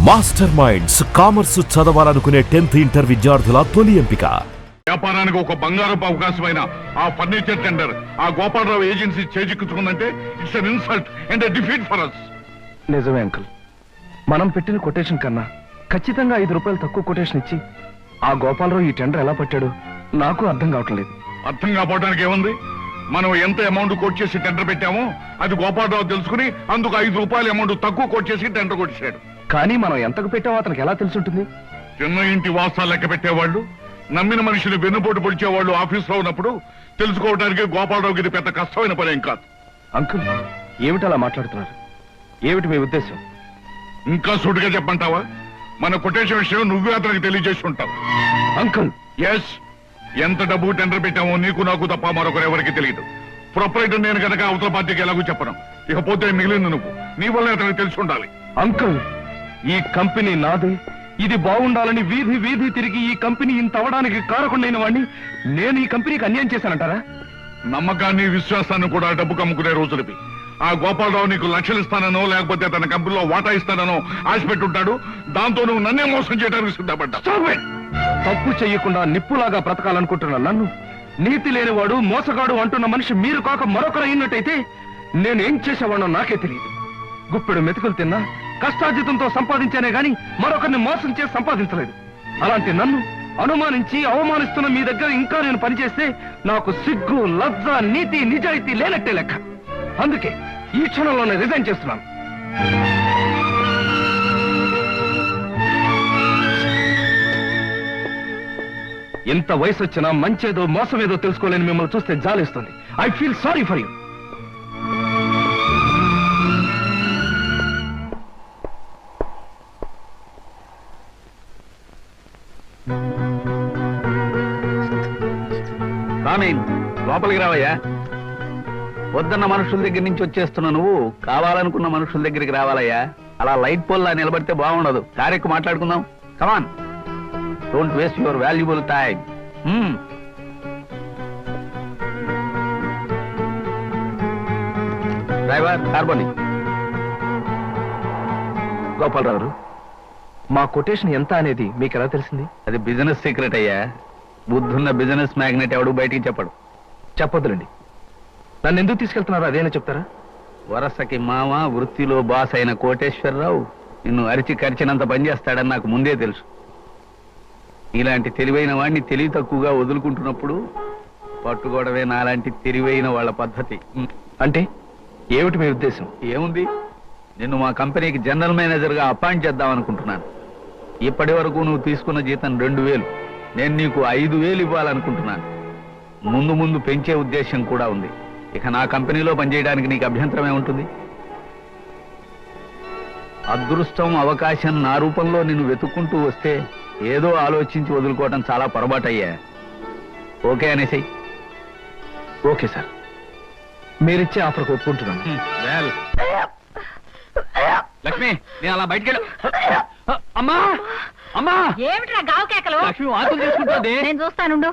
Master minds commerce చదవాలనుకునే 10th inter విద్యార్థుల తొలి ఎంపిక. వ్యాపారానికి ఒక బంగారపు అవకాశమైన ఆ ఫర్నిచర్ టెండర్ ఆ గోపాలరావు ఏజెన్సీ చేజిక్కుందంటే it's an insult and a defeat for us. నిజమే అంకుల్, మనం పెట్టిన కొటేషన్ కన్నా ఖచ్చితంగా 5 రూపాయలు తక్కువ కొటేషన్ ఇచ్చి ఆ గోపాలరావు ఈ టెండర్ ఎలా పట్టాడు నాకు అర్థం కావట్లేదు. అర్థం కావడానికి ఏముంది? మనం ఎంత అమౌంట్ కోట్ చేసి టెండర్ పెట్టామో అది గోపాలరావు తెలుసుకుని అందుకు 5 రూపాయల అమౌంట్ తక్కువ కోట్ చేసి టెండర్ కొట్టేశాడు. కానీ మనం ఎంతకు పెట్టామో అతనికి ఎలా తెలుసుంటుంది? చిన్న ఇంటి వాసాలు లెక్క పెట్టేవాళ్ళు, నమ్మిన మనుషులు వెన్నుపోటు పొడిచేవాళ్ళు ఆఫీసులో ఉన్నప్పుడు తెలుసుకోవడానికి గోపాలరావుకి ఇది పెద్ద కష్టమైన పని ఏం కాదు. అంకుల్, ఏమిటి అలా మాట్లాడుతున్నారు? ఏమిటి మీ ఉద్దేశం? ఇంకా సూటిగా చెప్పంటావా? మన కొటేషన్ విషయం నువ్వే అతనికి తెలియజేసి ఉంటావు. అంకుల్, ఎస్, ఎంత డబ్బు టెండర్ పెట్టామో నీకు నాకు తప్ప మరొకరు ఎవరికి తెలియదు. ప్రొపరేటర్ నేను కనుక అవతల పార్టీకి ఎలాగో చెప్పను. ఇకపోతే మిగిలింది నువ్వు, నీ వల్ల అతనికి తెలిసి ఉండాలి. అంకుల్, ఈ కంపెనీ నాదే. ఇది బాగుండాలని వీధి వీధి తిరిగి ఈ కంపెనీ ఇంత అవడానికి కారకుండైన వాడిని నేను ఈ కంపెనీకి అన్యాయం చేశానంటారా? నమ్మకాన్ని విశ్వాసాన్ని కూడా డబ్బు కమ్ముకునే రోజులవి. ఆ గోపాలరావు నీకు లక్షలు ఇస్తానో లేకపోతే తన కంపెనీలో వాటా ఇస్తానో ఆశ పెట్టుంటాడు. దాంతో నువ్వు నన్నే మోసం చేయడానికి సిద్ధపడ్డా. తప్పు చెయ్యకుండా నిప్పులాగా బ్రతకాలనుకుంటున్నా నన్ను నీతి లేనివాడు మోసగాడు అంటున్న మనిషి మీరు కాక మరొకరు అయినట్టయితే నేనేం చేసేవాడో నాకే తెలియదు. గుప్పెడు మెతుకులు తిన్నా కష్టార్జితంతో సంపాదించానే గాని మరొకరిని మోసం చేసి సంపాదించలేదు. అలాంటి నన్ను అనుమానించి అవమానిస్తున్న మీ దగ్గర ఇంకా నేను పనిచేస్తే నాకు సిగ్గు, లజ్జ, నీతి, నిజాయితీ లేనట్టే లెక్క. అందుకే ఈ క్షణంలోనే రిజైన్ చేస్తున్నాను. ఎంత వయసు వచ్చినా మంచేదో మోసమేదో తెలుసుకోలేని మిమ్మల్ని చూస్తే జాలేస్తుంది. I feel sorry for you. లోపలికి రావయ్యా. వద్దన్న మనుషుల దగ్గర నుంచి వచ్చేస్తున్నా నువ్వు కావాలనుకున్న మనుషుల దగ్గరికి రావాలయ్యా. అలా లైట్ పోల్లా నిలబడితే బాగుండదు. కారెక్కు మాట్లాడుకుందాం. Come on, don't waste your valuable time. Driver, కార్బోని. గోపాలరావు, మా కొటేషన్ ఎంత అనేది మీకు ఎలా తెలిసింది? అది బిజినెస్ సీక్రెట్ అయ్యా. బుద్ధున్న బిజినెస్ మ్యాగ్నెట్ ఎవడు బయటికి చెప్పడు. చెప్పొద్దులండి. నన్ను ఎందుకు తీసుకెళ్తున్నారు అదేనా చెప్తారా? వరసకి మామ, వృత్తిలో బాస్ అయిన కోటేశ్వరరావు నిన్ను అరిచి కరిచినంత పనిచేస్తాడని నాకు ముందే తెలుసు. ఇలాంటి తెలివైన వాడిని తెలివి తక్కువగా వదులుకుంటున్నప్పుడు పట్టుకోవడమే నాలాంటి తెలివైన వాళ్ళ పద్ధతి. అంటే ఏమిటి మీ ఉద్దేశం? ఏముంది, నిన్ను మా కంపెనీకి జనరల్ మేనేజర్గా అపాయింట్ చేద్దాం అనుకుంటున్నాను. ఇప్పటి వరకు నువ్వు తీసుకున్న జీతం 2000, నేను నీకు 5000 ఇవ్వాలనుకుంటున్నాను. ముందు ముందు పెంచే ఉద్దేశం కూడా ఉంది. ఇక నా కంపెనీలో పనిచేయడానికి నీకు అభ్యంతరమే ఉంటుంది? అదృష్టం, అవకాశం నా రూపంలో నిన్ను వెతుక్కుంటూ వస్తే ఏదో ఆలోచించి వదులుకోవటం చాలా పొరపాటయ్యా. ఓకే అనేసి. ఓకే సార్, మీరిచ్చే ఆఫర్కి ఒప్పుకుంటున్నాను. లక్ష్మి, నేను అలా బయటికి అమ్మా అమ్మా. ఏమిట్రా గావు కేకలు? లక్ష్మి వాంతులు చేసుకుంటుంది. నేను చూస్తానుండు.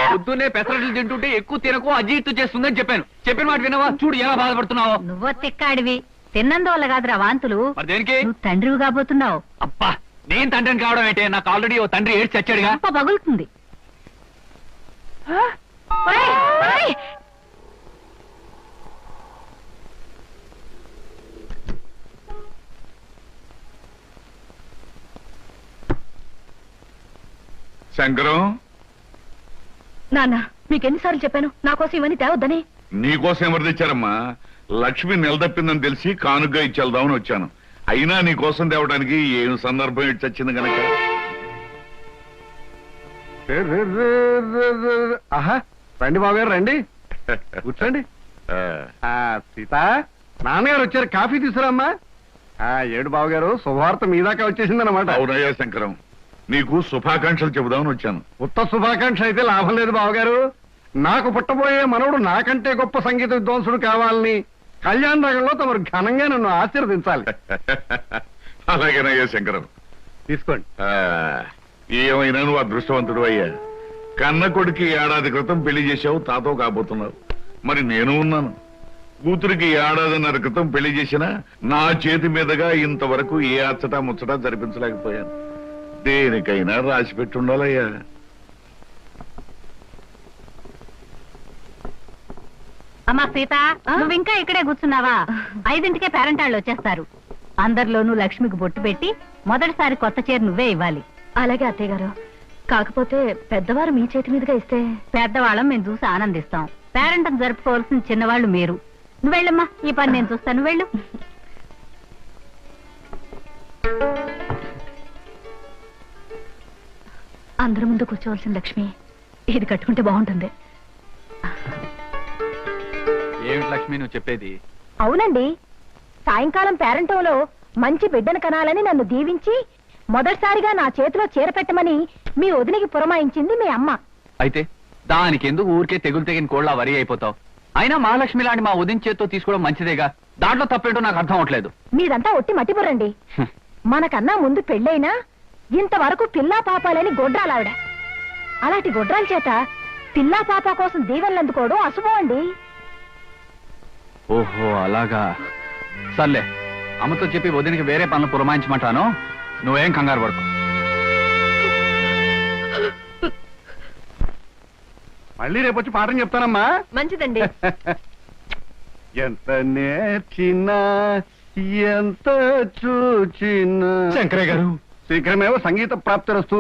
పొద్దున్నే పెసరట్లు తింటుంటే ఎక్కువ తినకు, అజీర్తి చేస్తుందని చెప్పాను. చెప్పిన మాట వినవా? చూడు ఎలా బాధపడుతున్నావు. నువ్వో తిక్కాడివి. తిన్నందువల్ల కాదురా వాంతులు. మరి దేనికి? నువ్వు తండ్రివి కాబోతున్నావు. అబ్బా, నేను తండ్రిని కావడం ఏంటే? నాకు ఆల్రెడీ ఓ తండ్రి ఏడ్చి చచ్చాడుగా. అప్ప పగులుతుంది. ఒరేయ్, ఒరేయ్. శంకరం, నాన్న, మీకెన్నిసార్లు చెప్పాను నా కోసం ఇవన్నీ తేవద్దని? నీకోసం ఎవరు తెచ్చారమ్మా? లక్ష్మి నిలదప్పిందని తెలిసి కానుగ్గా ఇచ్చేద్దామని వచ్చాను. అయినా నీకోసం తేవడానికి ఏం సందర్భం ఇచ్చి వచ్చింది కనుక. ఆహా, రండి బావగారు, రండి, కూర్చోండి. సీత, నాన్నగారు వచ్చారు, కాఫీ తీసుకురామ్మా. ఏడు బావగారు, శుభవార్త మీ దాకా వచ్చేసిందన్నమాట. అవునయ్యా శంకరం, నీకు శుభాకాంక్షలు చెబుదామని వచ్చాను. ఉత్త శుభాకాంక్ష అయితే లాభం లేదు బావగారు. నాకు పుట్టబోయే మనవడు నాకంటే గొప్ప సంగీత విద్వాంసుడు కావాలని కళ్యాణ రంగంలో తమరు ఘనంగా నన్ను ఆశీర్వదించాలి. అలాగేనయ్యా శంకరం, తీసుకోండి. ఏమైనా నువ్వు అదృష్టవంతుడు అయ్యా. కన్న కొడుకు 1 ఏడాది క్రితం పెళ్లి చేశావు, తాతో కాబోతున్నావు. మరి నేను ఉన్నాను. కూతురికి ఏడాదిన్నర క్రితం పెళ్లి చేసినా నా చేతి మీదుగా ఇంతవరకు ఏ అచ్చట ముచ్చట జరిపించలేకపోయాను. దేనికైనా రాసి పెట్టుండాలయ్యా. అమ్మా సీత, నువ్వు ఇంకా ఇక్కడే కూర్చున్నావా? 5ంటికే పేరెంటాళ్ళు వచ్చేస్తారు. అందరిలోనూ లక్ష్మికి బొట్టు పెట్టి మొదటిసారి కొత్త చీర నువ్వే ఇవ్వాలి. అలాగే అత్తయ్య గారు. కాకపోతే పెద్దవారు మీ చేతి మీదుగా ఇస్తే పెద్దవాళ్ళం మేము చూసి ఆనందిస్తాం. పేరెంటం జరుపుకోవాల్సిన చిన్నవాళ్ళు మీరు. నువ్వు వెళ్ళమ్మా, ఈ పని నేను చూస్తాను. వెళ్ళు. అందరి ముందు కూర్చోవలసిన లక్ష్మి ఇది కట్టుకుంటే బాగుంటుంది. ఏమిటి లక్ష్మి నువ్వు చెప్పేది? అవునండి, సాయంకాలం పేరెంటంలో మంచి బిడ్డను కనాలని నన్ను దీవించి మొదటిసారిగా నా చేతిలో చీర పెట్టమని మీ వదినికి పురమాయించింది మీ అమ్మ. అయితే దానికి ఎందుకు ఊరికే తెగులు తెగిన కోళ్ళ వరి అయిపోతావు? అయినా మహాలక్ష్మి లాంటి మా ఉదయం చేత్తో తీసుకోవడం మంచిదేగా. దాంట్లో తప్పేంటో నాకు అర్థం అవట్లేదు. మీదంతా ఒట్టి మట్టిబుర్రండి. మనకన్నా ముందు పెళ్ళైనా ఇంతవరకు పిల్లా పాపాలని గొడ్రాలావిడ. అలాంటి గొడ్రాల చేత పిల్లా పాప కోసం దీవెనలు అందుకోవడం అశుభం అండి. ఓహో అలాగా. సర్లే, అమ్మతో చెప్పి వదినికి వేరే పనులు పురమాయించమంటాను. నువ్వేం కంగారు పడుకో. మళ్ళీ రేపొచ్చి పాఠం చెప్తానమ్మా. మంచిదండి. ఎంత నేర్చినా ఎంత చూచినా. శంకరయ్య గారు, శీఘ్రమేవో సంగీత ప్రాప్తిరస్తు.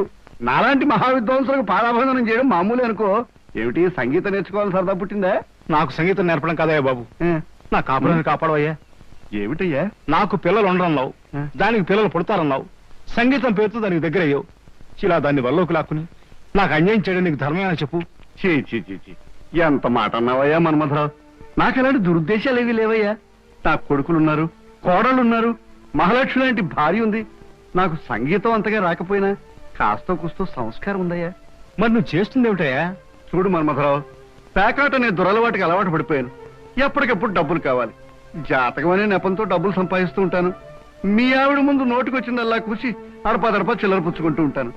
నాలాంటి మహావిద్వాంసులకు పాదాభందనం చేయడం మామూలు అనుకో. ఏమిటి, సంగీతం నేర్చుకోవాలని సరదా పుట్టిందా? నాకు సంగీతం నేర్పడం కదయ్యా బాబు, నా కాపురాన్ని కాపాడవయ్యా. ఏమిటయ్యా? నాకు పిల్లలు ఉండరన్నావు, దానికి పిల్లలు పుడతారన్నావు. సంగీతం పేరుతో దానికి దగ్గర అయ్యావు. ఇలా దాన్ని వల్లోకి లాక్కుని నాకు అన్యాయం చేయడం నీకు ధర్మమేనా చెప్పు? చీ చీ చీ చీ, ఎంత మాట అన్నావయ్యా మన్మథరావు. నాకు ఎలాంటి దురుద్దేశాలు ఏవి లేవయ్యా. నాకు కొడుకులున్నారు, కోడళ్ళున్నారు, మహాలక్ష్మి లాంటి భార్య ఉంది. నాకు సంగీతం అంతగా రాకపోయినా కాస్తో కూస్తో సంస్కారం ఉందయ్యా. మరి నువ్వు చేస్తుంది ఏమిటయ్యా? చూడు మన్మథరావు, పేకాట అనే దురలవాటికి అలవాటు పడిపోయాను. ఎప్పటికప్పుడు డబ్బులు కావాలి. జాతకం అనే నెపంతో డబ్బులు సంపాదిస్తూ ఉంటాను. మీ ఆవిడ ముందు నోటికొచ్చిందల్లా కూసి అడపదడప చిల్లర పుచ్చుకుంటూ ఉంటాను.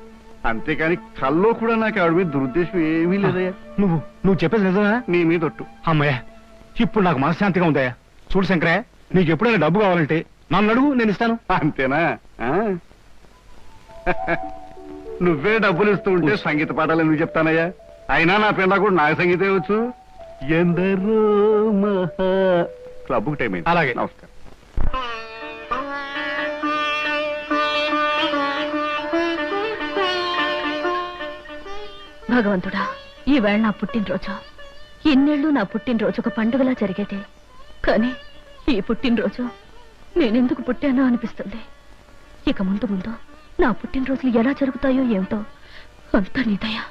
అంతేకాని కల్లో కూడా నాకు ఆవిడ మీద దురుద్దేశం ఏమీ లేదయ్యా. నువ్వు చెప్పేది నిజమా? నీ మీద ఒట్టు. అమ్మయ్యా, ఇప్పుడు నాకు మనశ్శాంతిగా ఉందయ్యా. చూడు శంకరయ్య, నీకు ఎప్పుడైనా డబ్బు కావాలంటే నన్ను అడుగు, నేను ఇస్తాను. అంతేనా? నువ్వే డబ్బులు ఇస్తూ ఉంటే సంగీత పాఠాలు ఎందుకు చెప్తానయ్యా? అయినా నా పిల్ల కూడా నాకు సంగీతం వచ్చు. ఎందరో మహా క్లబ్కు టైం అయింది. అలాగే. నమస్కారం. భగవంతుడా, ఈవేళ నా పుట్టినరోజు. ఇన్నేళ్లు నా పుట్టినరోజు ఒక పండుగలా జరిగేది. కానీ ఈ పుట్టినరోజు నేనెందుకు పుట్టానో అనిపిస్తుంది. ఇక ముందు ముందు నా పుట్టినరోజులు ఎలా జరుగుతాయో ఏమిటో. అంత నీదయ్యా.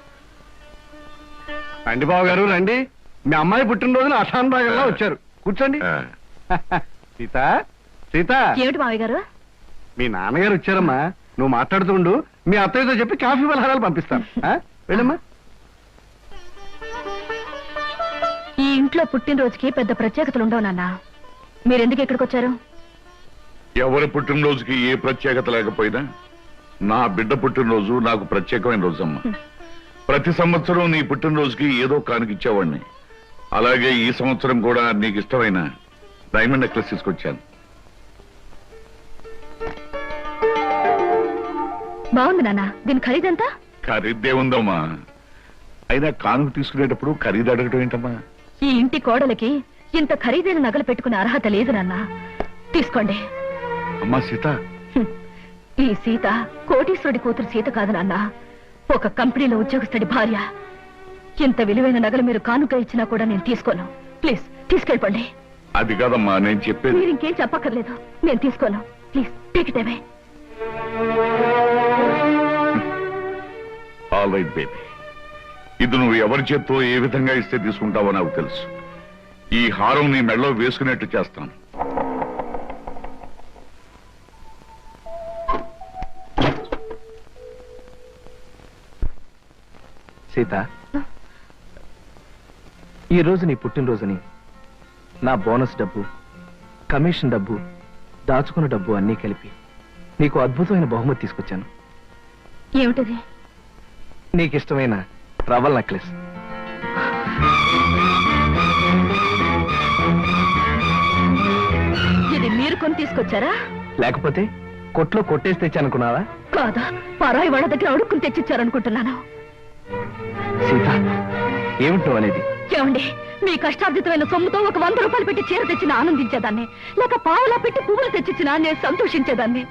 రండి బాబు గారు, రండి. మీ అమ్మాయి పుట్టినరోజున అశాంతంగా వచ్చారు. కూర్చోండి. సీత, సీత, ఏమిటి మావయ్య గారు? మీ నాన్నగారు వచ్చారమ్మా. నువ్వు మాట్లాడుతుండు, మీ అత్తయ్యతో చెప్పి కాఫీ పలహారాలు పంపిస్తాను. వెళ్ళమ్మా. ఈ ఇంట్లో పుట్టినరోజుకి పెద్ద ప్రత్యేకతలు ఉండవు నాన్న. మీరెందుకు ఇక్కడికి వచ్చారు? ఎవరి పుట్టినరోజుకి ఏ ప్రత్యేకత లేకపోయినా నా బిడ్డ పుట్టినరోజు నాకు ప్రత్యేకమైన రోజమ్మా. ప్రతి సంవత్సరం నీ పుట్టినరోజుకి ఏదో కానుకిచ్చేవాడిని. అలాగే ఈ సంవత్సరం కూడా నీకు ఇష్టమైన డైమండ్ నెక్లెస్ తీసుకొచ్చాను. బాగుంది నాన్న. దీని ఖరీదంతా? ఖరీదే ఉందమ్మా. అయినా కానుక తీసుకునేటప్పుడు ఖరీదు అడగటం ఏంటమ్మా? ఈ ఇంటి కోడలికి ఇంత ఖరీదైన నగలు పెట్టుకునే అర్హత లేదు నాన్న. తీసుకోండి. అమ్మా సీత, ఈ సీత కోటీశ్వరుడి కూతురు సీత కాదు నాన్న. ఒక కంపెనీలో ఉద్యోగస్తుడి భార్య. ఇంత విలువైన నగలు మీరు కానుక ఇచ్చినా కూడా నేను తీసుకోను. ప్లీజ్ తీసుకెళ్ళిపోండి. అది కాదమ్మా నేను చెప్పేది. మీరు ఇంకేం చెప్పక్కర్లేదు. నేను తీసుకోను. Please take it away. All right baby. ఇది నువ్వు ఎవరి చేత్తో ఏ విధంగా ఇస్తే తీసుకుంటావో నాకు తెలుసు. ఈ హారం నీ మెడలో వేసుకునేట్టు చేస్తాను. సీత, ఈ రోజు నీ పుట్టినరోజుని నా బోనస్ డబ్బు, కమిషన్ డబ్బు, దాచుకున్న డబ్బు అన్నీ కలిపి నీకు అద్భుతమైన బహుమతి తీసుకొచ్చాను. ఏమిటది? నీకిష్టమైన రవల్ నెక్లెస్. కొని తీసుకొచ్చారా? లేకపోతే కొట్లో కొట్టేసి తెచ్చానుకున్నావా? కాదా, పరాయి వాళ్ళ దగ్గర అడుక్కుని తెచ్చిచ్చారనుకుంటున్నాను. సీత, ఏమిటో అనేది? ఏమండి, మీ కష్టార్జితమైన సొమ్ముతో ఒక 100 రూపాయలు పెట్టి చీర తెచ్చిన ఆనందించేదాన్ని, లేక పావులా పెట్టి పువ్వులు తెచ్చిచ్చినా నేను సంతోషించేదాన్ని.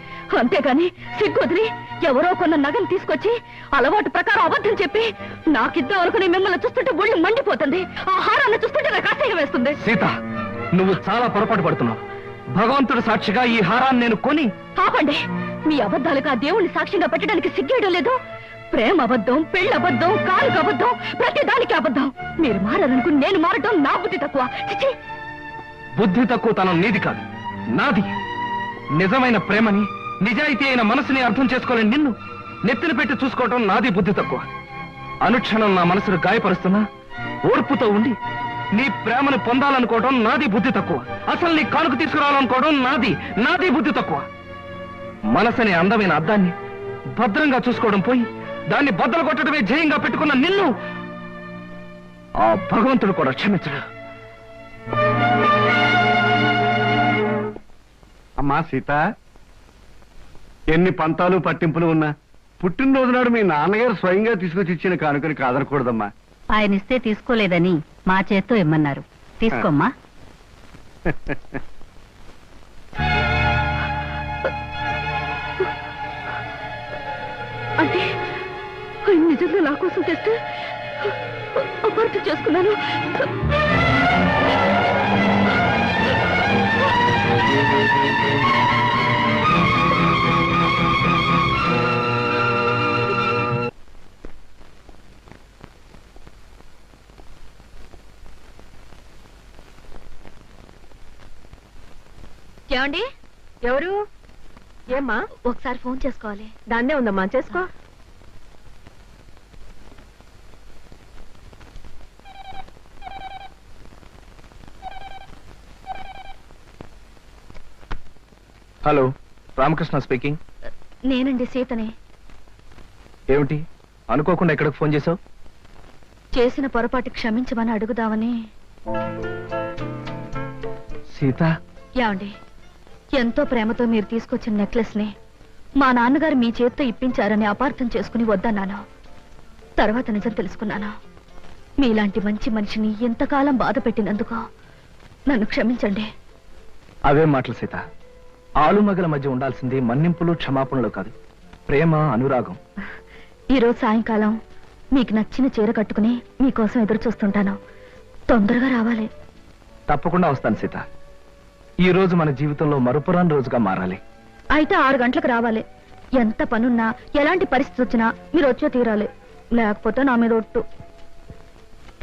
అంతేగాని సిగ్గొదిలి ఎవరో కొన్న నగలు తీసుకొచ్చి అలవాటు ప్రకారం అబద్ధం చెప్పి నాకిద్దాం అనుకుని మిమ్మల్ని చూస్తుంటే ఒళ్ళు మండిపోతుంది. ఆ హారాన్ని చూస్తుంటే నాకు అసహ్యం వేస్తుంది. సీత, నువ్వు చాలా పొరపాటు పడుతున్నావు. భగవంతుడు సాక్షిగా ఈ హారాన్ని నేను కొని... ఆపండి, మీ అబద్ధాలకు ఆ దేవుణ్ణి సాక్ష్యంగా పెట్టడానికి సిగ్గేయడం లేదు. ప్రేమ అబద్ధం, పెళ్ళి అబద్ధం, కాలుక అబద్ధం, ప్రతి దానికి అబద్ధం. మీరు మారాలనుకుని నేను మారటం నా బుద్ధి తక్కువ. చిచి! బుద్ధి తక్కువ తనం నీది కాదు, నాది. నిజమైన ప్రేమని, నిజాయితీ అయిన మనసుని అర్థం చేసుకోలేని నిన్ను నెత్తిన పెట్టి చూసుకోవటం నాది బుద్ధి తక్కువ. అనుక్షణం నా మనసును గాయపరుస్తున్నా ఓర్పుతో ఉండి నీ ప్రేమను పొందాలనుకోవడం నాది బుద్ధి తక్కువ. అసలు నీ కానుక తీసుకురావాలనుకోవడం నాది బుద్ధి తక్కువ. మనసనే అందమైన అద్దాన్ని భద్రంగా చూసుకోవడం పోయి దాన్ని బద్దలు కొట్టడమే జయంగా పెట్టుకున్న నిన్ను ఆ భగవంతుడు కూడా క్షమించడు. అమ్మా సీత, ఎన్ని పంతాలు పట్టింపులు ఉన్నా పుట్టినరోజు నాడు మీ నాన్నగారు స్వయంగా తీసుకొచ్చి ఇచ్చిన కానుకని కాదనకూడదమ్మా. ఆయన ఇస్తే తీసుకోలేదని మా చేత్తో ఇమ్మన్నారు. తీసుకోమ్మా. అంటే ఆయన నిజంగా నా కోసం తెస్తే అపార్థం చేసుకున్నాను. ఏమండి? ఎవరు? ఏమ్మా? ఒకసారి ఫోన్ చేసుకోవాలి. దాన్నే ఉందమ్మా, చేసుకో. Hello, Ramakrishna speaking. నేనండి, సీతని. ఏమిటి అనుకోకుండా ఎక్కడికి ఫోన్ చేశావు? చేసిన పొరపాటు క్షమించమని అడుగుదామని. సీత, ఏమండి, ఎంతో ప్రేమతో మీరు తీసుకొచ్చిన నెక్లెస్ ని మా నాన్నగారు మీ చేత్తో ఇప్పించారని అపార్థం చేసుకుని వద్దన్నాను. తర్వాత నిజం తెలుసుకున్నాను. మీలాంటి మంచి మనిషిని ఎంతకాలం బాధ పెట్టినందుకు నన్ను క్షమించండి. అవే మాటలు సీత. ఆలుమగల మధ్య ఉండాల్సింది మన్నింపులు క్షమాపణలు కాదు, ప్రేమ, అనురాగం. ఈరోజు సాయంకాలం మీకు నచ్చిన చీర కట్టుకుని మీకోసం ఎదురు చూస్తుంటాను. తొందరగా రావాలి. తప్పకుండా వస్తాను సీత. ఈ రోజు మన జీవితంలో మరుపురాని రోజుగా మారాలి. అయితే 6 గంటలకు రావాలి. ఎంత పనున్నా, ఎలాంటి పరిస్థితి వచ్చినా మీరు వచ్చో తీరాలి. లేకపోతే నా మీద ఒట్టు.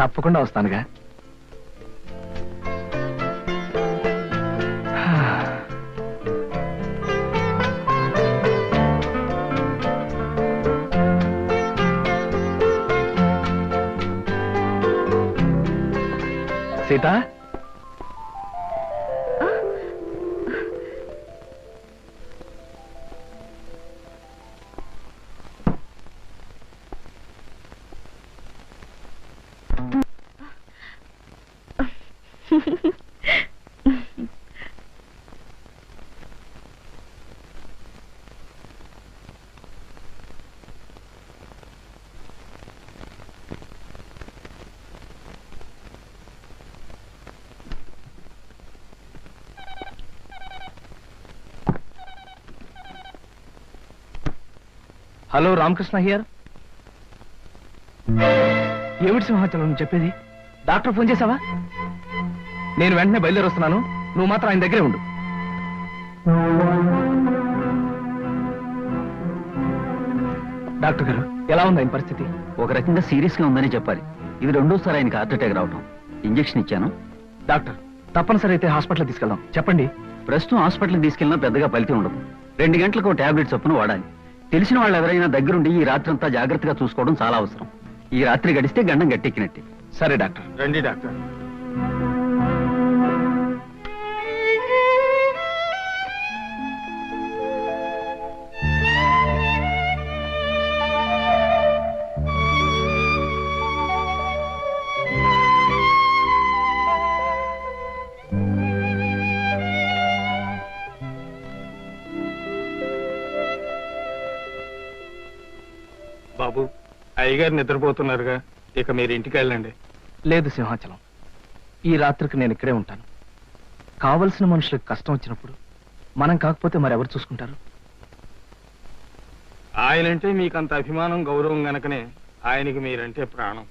తప్పకుండా వస్తానుగా. Sita, hello, Ramakrishna here. ఏమిటి సింహాచలం నువ్వు చెప్పేది? డాక్టర్ ఫోన్ చేసావా? నేను వెంటనే బయలుదేరి వస్తున్నాను. నువ్వు మాత్రం ఆయన దగ్గరే ఉండు. డాక్టర్ గారు, ఎలా ఉంది ఆయన పరిస్థితి? ఒక రకంగా సీరియస్ గా ఉందని చెప్పాలి. ఇది 2వ సారి ఆయనకి హార్ట్ అటాక్ రావటం. ఇంజెక్షన్ ఇచ్చాను. డాక్టర్, తప్పనిసరి అయితే హాస్పిటల్ తీసుకెళ్దాం. చెప్పండి. ప్రస్తుతం హాస్పిటల్కి తీసుకెళ్ళినా పెద్దగా ఫలితం ఉండదు. 2 గంటలకు టాబ్లెట్ చొప్పున వాడాలి. తెలిసిన వాళ్ళు ఎవరైనా దగ్గరుండి ఈ రాత్రంతా జాగ్రత్తగా చూసుకోవడం చాలా అవసరం. ఈ రాత్రి గడిస్తే గండం గట్టెక్కినట్టే. సరే డాక్టర్. రండి డాక్టర్. బాబు అయ్యగారు నిద్రపోతున్నారుగా, ఇక మీరు ఇంటికి వెళ్ళండి. లేదు సింహాచలం, ఈ రాత్రికి నేను ఇక్కడే ఉంటాను. కావలసిన మనుషులకు కష్టం వచ్చినప్పుడు మనం కాకపోతే మరెవరు చూసుకుంటారు? ఆయనంటే మీకంత అభిమానం గౌరవం గనకనే ఆయనకి మీరంటే ప్రాణం.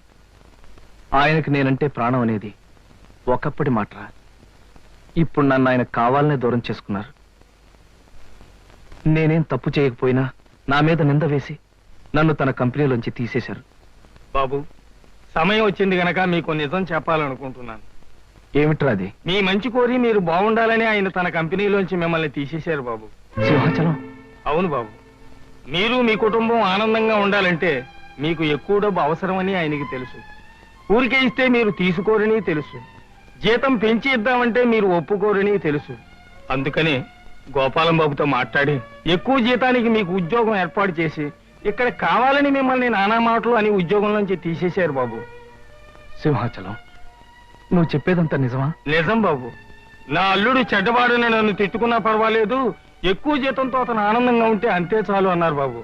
ఆయనకి నేనంటే ప్రాణం అనేది ఒకప్పటి మాటరా. ఇప్పుడు నన్ను ఆయన కావాలనే దూరం చేసుకున్నారు. నేనేం తప్పు చేయకపోయినా నా మీద నింద వేసి నన్ను తన కంపెనీలోంచి తీసేశారు. బాబు సమయం వచ్చింది గనక మీకు నిజం చెప్పాలనుకుంటున్నాను. ఏమిట్రా అది? మీ మంచి కోరి మీరు బాగుండాలని ఆయన తన కంపెనీలోంచి మిమ్మల్ని తీసేశారు బాబు. సింహాచలం, అవును బాబు, మీరు మీ కుటుంబం ఆనందంగా ఉండాలంటే మీకు ఎక్కువ డబ్బు అవసరమని ఆయనకి తెలుసు. ఊరికే ఇస్తే మీరు తీసుకోరని తెలుసు. జీతం పెంచి ఇద్దామంటే మీరు ఒప్పుకోరని తెలుసు. అందుకని గోపాలం బాబుతో మాట్లాడి ఎక్కువ జీతానికి మీకు ఉద్యోగం ఏర్పాటు చేసి ఇక్కడ కావాలని మిమ్మల్ని నానా మాటలు అని ఉద్యోగంలోంచి తీసేశారు బాబు. సింహాచలం, నువ్వు చెప్పేదంతా నిజమా? నిజం బాబు. నా అల్లుడు చెడ్డవాడని నన్ను తిట్టుకున్నా పర్వాలేదు, ఎక్కువ జీతంతో అతను ఆనందంగా ఉంటే అంతే చాలు అన్నారు బాబు.